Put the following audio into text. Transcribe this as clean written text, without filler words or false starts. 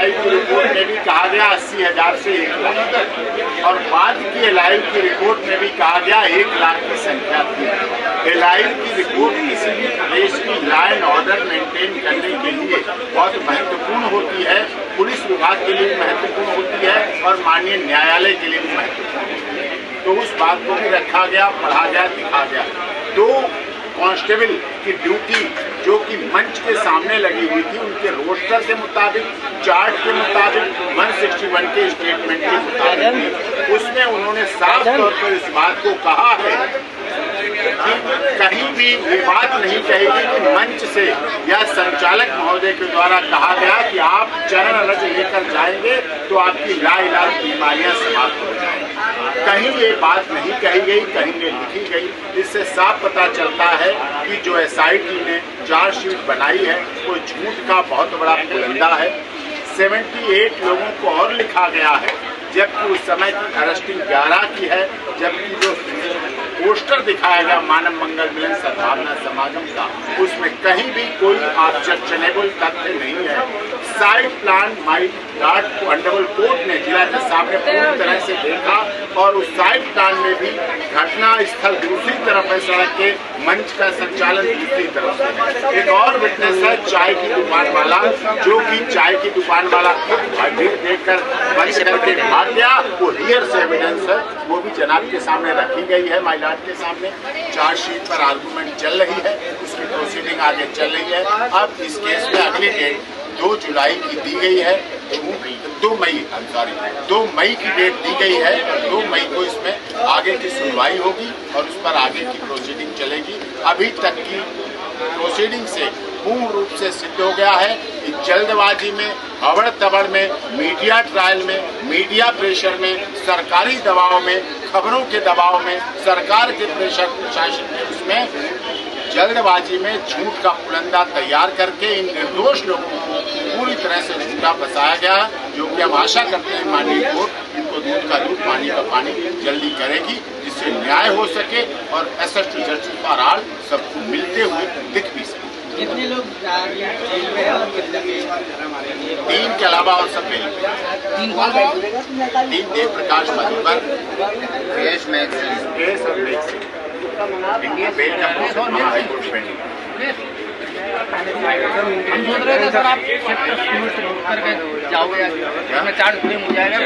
LI की report में भी कहा गया 80,000 से 1 लाख, और बाद की एलआई की रिपोर्ट में भी कहा गया 1 लाख की संख्या थी। एलआई की रिपोर्ट किसी भी प्रदेश की लॉ एंड ऑर्डर मेंटेन करने के लिए बहुत महत्वपूर्ण होती है, पुलिस विभाग के लिए महत्वपूर्ण होती है और माननीय न्यायालय के लिए भी महत्वपूर्ण होती है। तो उस बात को भी रखा गया, पढ़ा गया, दिखा गया। 2 कांस्टेबल की ड्यूटी जो कि मंच के सामने लगी हुई थी, उनके रोस्टर के मुताबिक, चार्ट के मुताबिक, 161 के स्टेटमेंट के मुताबिक, उसमें उन्होंने साफ तौर पर इस बात को कहा है कि कहीं भी ये बात नहीं कहेगी कि मंच से या संचालक महोदय के द्वारा कहा गया कि आप चरण रज लेकर जाएंगे तो आपकी लाइलाज बीमारियां समाप्त हो जाएंगी। कहीं ये बात नहीं कही गई, कहीं ये लिखी गई। इससे साफ पता चलता है कि जो एसआईटी ने चार्जशीट बनाई है वो झूठ का बहुत बड़ा पुलंदा है। 78 लोगों को और लिखा गया है, जबकि उस समय की अरेस्टिंग 11 की है, जबकि जो पोस्टर दिखाया गया मानव मंगल मिलन सद्भावना समागम का, उसमें कहीं भी कोई ऑब्जेक्शनेबल तथ्य नहीं है। साइड प्लान माइट गार्ड को अंडरवर्ल्ड कोर्ट ने जिला के सामने पूरी तरह से देखा और उस साइड प्लान में भी घटना स्थल दूसरी तरफ है, सड़क के मंच का संचालन दूसरी तरफ से। एक और विटनेस है चाय की दुकान वाला, जो कि चाय की दुकान वाला खुद भीड़ देखकर बंद करके भाग गया। वो हियर्स एविडेंस है, वो भी जनाब के सामने रखी गई है, माइलॉर्ड के सामने। चार्जशीट पर आर्गूमेंट चल रही है, उसकी प्रोसीडिंग आगे चल रही है। अब इस केस में अगली डेट 2 जुलाई की दी गई है, 2 मई की डेट दी गई है। 2 मई को इसमें आगे की सुनवाई होगी और उस पर आगे की प्रोसीडिंग चलेगी। अभी तक की प्रोसीडिंग से पूर्ण रूप से सिद्ध हो गया है कि जल्दबाजी में, हवड़ तबड़ में, मीडिया ट्रायल में, मीडिया प्रेशर में, सरकारी दबाव में, खबरों के दबाव में, सरकार के प्रेशर, प्रशासन के उसमें जल्दबाजी में झूठ का पुलंदा तैयार करके इन निर्दोष लोगों को पूरी तरह से झूठा फंसाया गया, जो कि हम आशा करते हैं माननीय कोर्ट इनको दूध का दूध, पानी का पानी जल्दी करेगी, जिससे न्याय हो सके और एसएसटी जस्टिस फॉर सबको मिलते हुए दिख भी सके। कितने लोग जेल में हैं और कितने 3 के अलावा और सब मिल 3 देव प्रकाश मधुकर, केस और मैक्सिम इनकी बेल का प्रोसेस हाईकोर्ट पेंडिंग। हम सोच रहे थे सर आप करके जाओगे या मैं चार्ज क्लेम हो जाएगा।